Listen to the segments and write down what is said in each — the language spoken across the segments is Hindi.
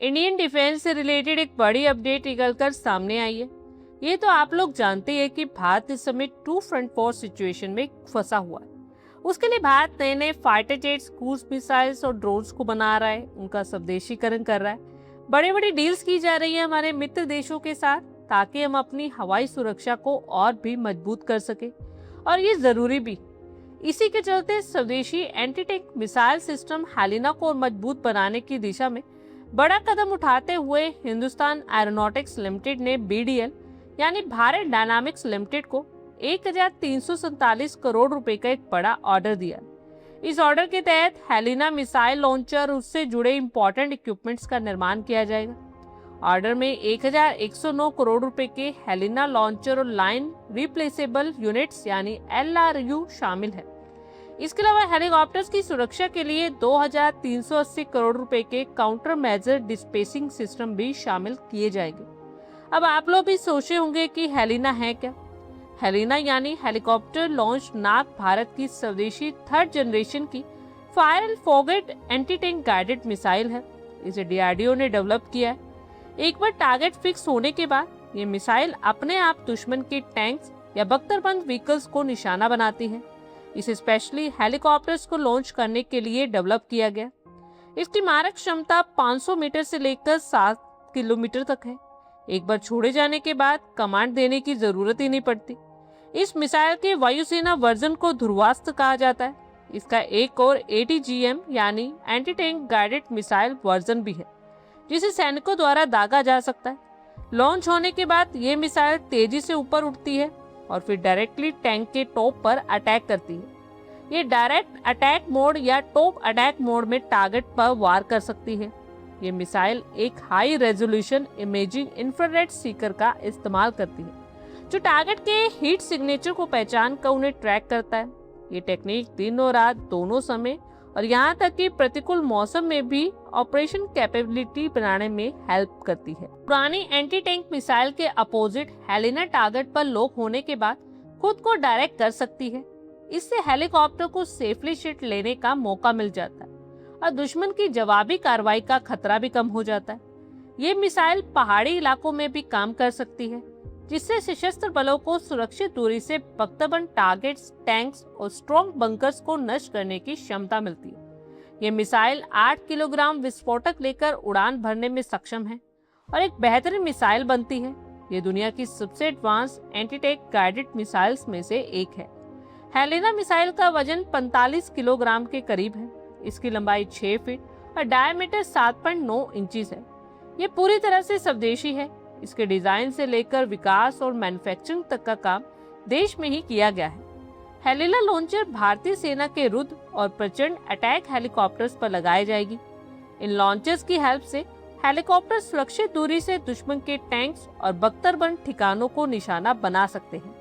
इंडियन डिफेंस से रिलेटेड एक बड़ी अपडेट निकलकर सामने आई है। ये तो आप लोग जानते हैं कि भारत इस समय टू फ्रंट वॉर सिचुएशन में फंसा हुआ है। उसके लिए भारत नए नए फाइटर जेट्स, क्रूज मिसाइल्स और ड्रोन्स को बना रहा है, उनका स्वदेशीकरण कर रहा है। बड़ी बड़ी डील्स की जा रही है हमारे मित्र देशों के साथ, ताकि हम अपनी हवाई सुरक्षा को और भी मजबूत कर सके, और ये जरूरी भी। इसी के चलते स्वदेशी anti tank missile system Helina को और मजबूत बनाने की दिशा में बड़ा कदम उठाते हुए हिंदुस्तान एरोनॉटिक्स लिमिटेड ने बीडीएल यानी भारत डायनामिक्स लिमिटेड को 1347 करोड़ रुपए का एक बड़ा ऑर्डर दिया। इस ऑर्डर के तहत हेलिना मिसाइल लॉन्चर और उससे जुड़े इंपॉर्टेंट इक्विपमेंट्स का निर्माण किया जाएगा। ऑर्डर में 1109 करोड़ रुपए के हेलिना लॉन्चर और लाइन रिप्लेसेबल यूनिट्स यानी LRU शामिल है। इसके अलावा हेलीकॉप्टर्स की सुरक्षा के लिए 2380 करोड़ रुपए के काउंटर मेजर डिस्पेसिंग सिस्टम भी शामिल किए जाएंगे। अब आप लोग भी सोचे होंगे कि हेलिना है क्या। हेलिना यानी हेलीकॉप्टर लॉन्च नाग भारत की स्वदेशी थर्ड जनरेशन की fire and forget anti tank guided missile है। इसे DRDO ने डेवलप किया है। एक बार टारगेट फिक्स होने के बाद ये मिसाइल अपने आप दुश्मन के टैंक्स या बख्तरबंद व्हीकल्स को निशाना बनाती है। इसे स्पेशली हेलीकॉप्टर्स को लॉन्च करने के लिए डेवलप किया गया। इसकी मारक क्षमता 500 मीटर से लेकर 7 किलोमीटर तक है। एक बार छोड़े जाने के बाद कमांड देने की जरूरत ही नहीं पड़ती। इस मिसाइल के वायुसेना वर्जन को ध्रुवास्त्र कहा जाता है। इसका एक और ATGM यानी anti tank guided missile version भी है, जिसे सैनिकों द्वारा दागा जा सकता है। लॉन्च होने के बाद ये मिसाइल तेजी से ऊपर उठती है और फिर डायरेक्टली टैंक के टॉप पर अटैक करती है। ये डायरेक्ट अटैक मोड या टॉप अटैक मोड में टारगेट पर वार कर सकती है। ये मिसाइल एक high resolution imaging infrared Sikar का इस्तेमाल करती है, जो टारगेट के हीट सिग्नेचर को पहचान कर उन्हें ट्रैक करता है। ये टेक्निक दिन और रात दोनों समय और यहाँ तक कि प्रतिकूल मौसम में भी ऑपरेशन कैपेबिलिटी बनाने में हेल्प करती है। पुरानी एंटी टैंक मिसाइल के अपोजिट हेलिना टारगेट पर लॉक होने के बाद खुद को डायरेक्ट कर सकती है। इससे हेलीकॉप्टर को सेफली शिट लेने का मौका मिल जाता है और दुश्मन की जवाबी कार्रवाई का खतरा भी कम हो जाता है। ये मिसाइल पहाड़ी इलाकों में भी काम कर सकती है, जिससे सशस्त्र बलों को सुरक्षित दूरी से बख्तरबंद टारगेट्स, टैंक्स और स्ट्रॉन्ग बंकर्स को नष्ट करने की क्षमता मिलती है। ये मिसाइल 8 किलोग्राम विस्फोटक लेकर उड़ान भरने में सक्षम है और एक बेहतरीन मिसाइल बनती है। ये दुनिया की सबसे advance anti tank guided missiles में से एक है। हेलिना मिसाइल का वजन 45 किलोग्राम के करीब है। इसकी लंबाई 6 फीट और डायमीटर 7.9 इंचेस है। ये पूरी तरह से स्वदेशी है। इसके डिजाइन से लेकर विकास और मैन्युफैक्चरिंग तक का काम देश में ही किया गया है। हेलिना लॉन्चर भारतीय सेना के रुद्र और प्रचंड अटैक हेलीकॉप्टर्स पर लगाई जाएगी। इन लॉन्चर्स की हेल्प से हेलीकॉप्टर सुरक्षित दूरी से दुश्मन के टैंक्स और बख्तरबंद ठिकानों को निशाना बना सकते हैं।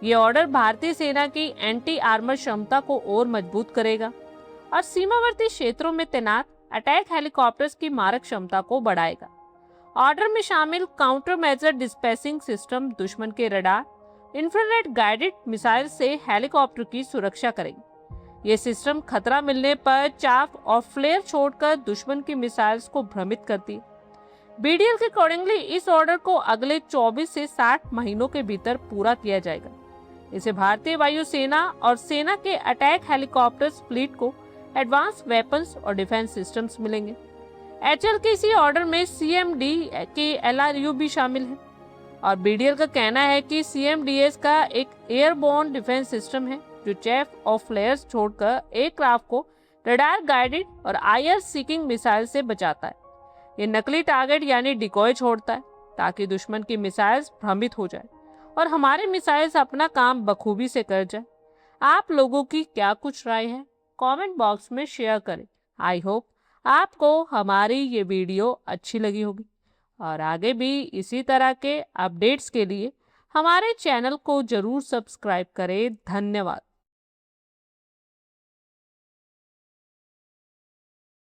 ये ऑर्डर भारतीय सेना की एंटी आर्मर क्षमता को और मजबूत करेगा और सीमावर्ती क्षेत्रों में तैनात अटैक हेलीकॉप्टर्स की मारक क्षमता को बढ़ाएगा। ऑर्डर में शामिल काउंटर मेजर डिस्पेसिंग सिस्टम दुश्मन के रडार, इंफ्रारेड गाइडेड मिसाइल से हेलीकॉप्टर की सुरक्षा करेंगे। ये सिस्टम खतरा मिलने पर चाक और फ्लेयर छोड़कर दुश्मन की मिसाइल्स को भ्रमित करती है। BDL के अकॉर्डिंगली इस ऑर्डर को अगले 24 से 60 महीनों के भीतर पूरा किया जाएगा। इसे भारतीय वायुसेना और सेना के अटैक हेलीकॉप्टर्स फ्लीट को एडवांस वेपन्स और डिफेंस सिस्टम्स मिलेंगे। HAL के इसी ऑर्डर में CMD के LRU भी शामिल है और BDL का कहना है कि CMDS का एक एयरबोर्न डिफेंस सिस्टम है, जो चेफ ऑफ फ्लेयर्स छोड़कर एयरक्राफ्ट को रडार गाइडेड और IR सीकिंग मिसाइल से बचाता है। ये नकली टारगेट यानी डिकॉय छोड़ता है, ताकि दुश्मन की मिसाइल्स भ्रमित हो जाए और हमारे मिसाइल्स अपना काम बखूबी से कर जाए। आप लोगों की क्या कुछ राय है, कमेंट बॉक्स में शेयर करें। आई होप आपको हमारी ये वीडियो अच्छी लगी होगी और आगे भी इसी तरह के अपडेट्स के लिए हमारे चैनल को जरूर सब्सक्राइब करें। धन्यवाद।